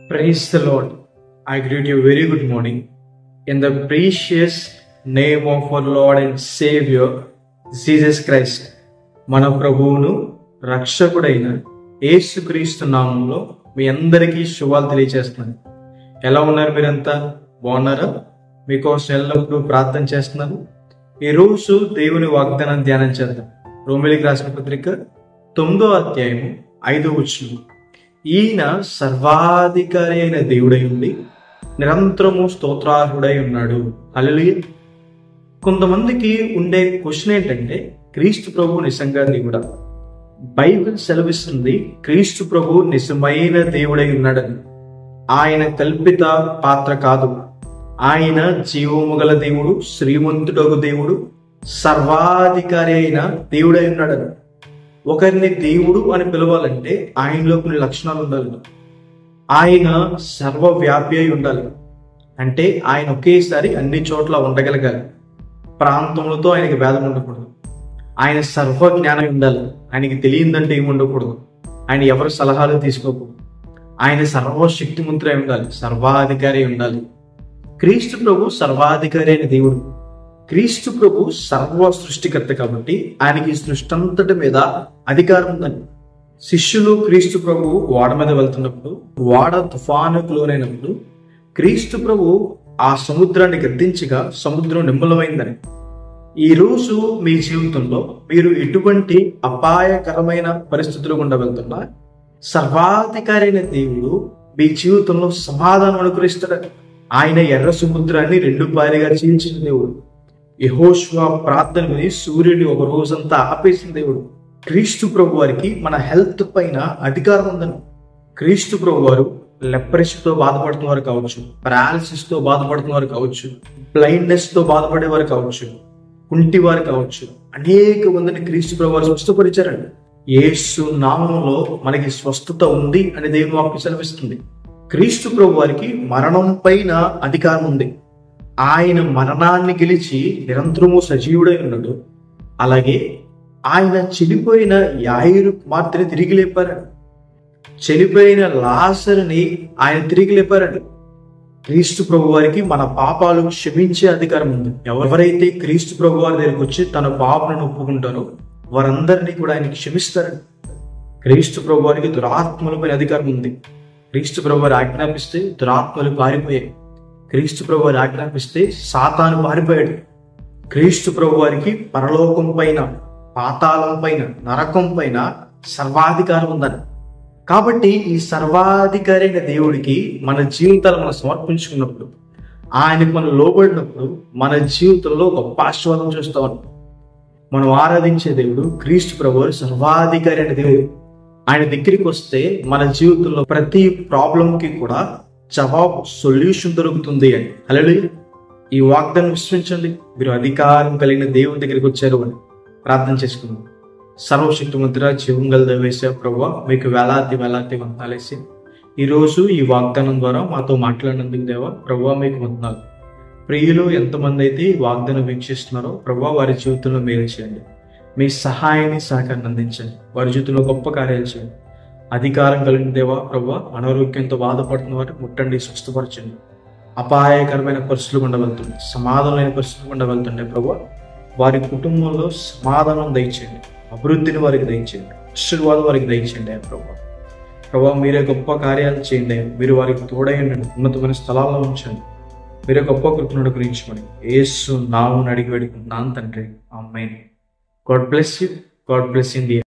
Praise the Lord. I greet you very good morning. In the precious name of our Lord and Savior, Jesus Christ, మన ప్రభువును రక్షకుడైన యేసుక్రీస్తు నామంలో మీ అందరికీ శుభాలు తెలియజేస్తున్నాను. ఎలా ఉన్నారు? మీరంతా బాగున్నారా? మీకోసం ఎల్లప్పుడూ ప్రార్థన చేస్తున్నాను. ఈరోజు దేవుని వాగ్దానం ధ్యానం చేద్దాం. రోమిలికి రాసిన పత్రిక 9వ అధ్యాయము 5వ వచనం. ఈయన సర్వాధికారి అయిన దేవుడై ఉండి నిరంతరము స్తోత్రార్హుడై ఉన్నాడు. హల్లెలూయా. కొంతమందికి ఉండే క్వశ్చన్ ఏంటంటే, క్రీస్తు ప్రభు నిజంగా దేవుడా? బైబిల్ సెలవిస్తుంది క్రీస్తు ప్రభు నిజమైన దేవుడై ఉన్నాడని. ఆయన కల్పిత పాత్ర కాదు. ఆయన జీవము గల దేవుడు, శ్రీమంతుడగు దేవుడు, సర్వాధికారి అయిన దేవుడై ఉన్నాడని. ఒకరిని దేవుడు అని పిలవాలంటే ఆయనలో కొన్ని లక్షణాలు ఉండాలి. ఆయన సర్వవ్యాపి అయి ఉండాలి. అంటే ఆయన ఒకేసారి అన్ని చోట్ల ఉండగలగాలి. ప్రాంతములతో ఆయనకి భేదం ఉండకూడదు. ఆయన సర్వజ్ఞానం ఉండాలి. ఆయనకి తెలియదంటే ఏమి ఉండకూడదు. ఆయన ఎవరి సలహాలు తీసుకోకూడదు. ఆయన సర్వశక్తిమంతుడై ఉండాలి. సర్వాధికారి ఉండాలి. క్రీస్తు ప్రభు సర్వాధికారి అయిన దేవుడు. క్రీస్తు ప్రభు సర్వ సృష్టికర్త కాబట్టి ఆయనకి సృష్టి అంతటి మీద అధికారం ఉందని. శిష్యులు క్రీస్తు ప్రభు ఓడ మీద వెళ్తున్నప్పుడు, ఓడ తుఫానుకు లోనైనప్పుడు క్రీస్తు ప్రభు ఆ సముద్రాన్ని గద్దించగా సముద్రం నిమ్మలమైందని. ఈరోజు మీ జీవితంలో మీరు ఎటువంటి అపాయకరమైన పరిస్థితులు గుండా వెళ్తున్నా సర్వాధికారి అయిన దేవుడు మీ జీవితంలో సమాధానం అనుగ్రహిస్తాడు. ఆయన ఎర్ర సముద్రాన్ని 2 పాయలుగా చీల్చిన దేవుడు. యెహోషువ ప్రార్థన విని సూర్యుని ఒక రోజంతా ఆపేసిన దేవుడు. క్రీస్తు ప్రభు వారికి మన హెల్త్ పైన అధికారం ఉందని. క్రీస్తు ప్రభు వారు లెప్రసీతో బాధపడుతున్న వారు కావచ్చు, పారాలిసిస్ తో బాధపడుతున్న వారు కావచ్చు, బ్లైండ్నెస్ తో బాధపడే వారు కావచ్చు, కుంటి వారు కావచ్చు, అనేక మందిని క్రీస్తు ప్రభు వారు స్వస్థపరిచారండి. యేసు నామంలో మనకి స్వస్థత ఉంది అని దేవుని వాక్యం సెలవిస్తుంది. క్రీస్తు ప్రభు వారికి మరణం పైన అధికారం ఉంది. ఆయన మరణాన్ని గెలిచి నిరంతరము సజీవుడై ఉన్నాడు. అలాగే ఆయన చెడిపోయిన యాయిరు కుమార్తెని తిరిగి లేపారండి. చెడిపోయిన లాజరుని ఆయన తిరిగి లేపారండి. క్రీస్తు ప్రభు వారికి మన పాపాలు క్షమించే అధికారం ఉంది. ఎవరైతే క్రీస్తు ప్రభు వారి దగ్గరికి వచ్చి తన పాపలను ఒప్పుకుంటారో వారందరినీ కూడా ఆయన క్షమిస్తారండి. క్రీస్తు ప్రభు వారికి దురాత్మలపై అధికారం ఉంది. క్రీస్తు ప్రభు వారు ఆజ్ఞాపిస్తే దురాత్మలు పారిపోయాయి. క్రీస్తు ప్రభు వారు ఆజ్ఞాపిస్తే సాతాను పారిపోయాడు. క్రీస్తు ప్రభు వారికి పరలోకం పైన, పాతాళం పైన, నరకం పైన సర్వాధికారం ఉందని. కాబట్టి ఈ సర్వాధికారి అయిన దేవుడికి మన జీవితాలు మనం సమర్పించుకున్నప్పుడు, ఆయనకు మనం లోబడినప్పుడు మన జీవితంలో గొప్ప ఆశీర్వాదం చూస్తాం. మనం ఆరాధించే దేవుడు క్రీస్తు ప్రభు వారు సర్వాధికారి అయిన దేవుడు. ఆయన దగ్గరికి వస్తే మన జీవితంలో ప్రతి ప్రాబ్లంకి కూడా జవాబు, సొల్యూషన్ దొరుకుతుంది అని. హల్లెలూయా. ఈ వాగ్దానం విశ్వసించండి. మీరు అధికారం కలిగిన దేవుని దగ్గరికి వచ్చారు అని ప్రార్థన చేసుకుందాం. సర్వశక్తిమంతుడా, జీవం గల దేవేశ్వర ప్రభువా, మీకు వేలాది వందనాలేసి ఈరోజు ఈ వాగ్దానం ద్వారా మాతో మాట్లాడినందుకు దేవా ప్రభువా మీకు వందనాలు. ప్రియులు ఎంతమంది అయితే ఈ వాగ్దానం వీక్షిస్తున్నారో ప్రభువా వారి జీవితంలో మేలు చేయండి. మీ సహాయాన్ని సహకారాన్ని అందించండి. వారి జీవితంలో గొప్ప కార్యాలు చేయండి. అధికారం కలిగిన దేవా ప్రభువా, అనారోగ్యంతో బాధపడుతున్న వారిని ముట్టండి, స్వస్థపరచండి. అపాయకరమైన పరిస్థితులు గుండా వెళ్తుంది, సమాధానం లేని పరిస్థితులు గుండా వెళ్తుండే ప్రభువా వారి కుటుంబంలో సమాధానం దయచేయండి. అభివృద్ధిని వారికి దయచేయండి. ఆశీర్వాదం వారికి దయచేయండి. ప్రభువా మీరే గొప్ప కార్యాలు చేయండి. మీరు వారికి తోడయండి. ఉన్నతమైన స్థలాల్లో ఉంచండి. మీరే గొప్ప కృపను గురించమని యేసు నామమున అడిగి వేడుకుంటున్నాను తండ్రి. ఆమేన్. God bless you. God bless India.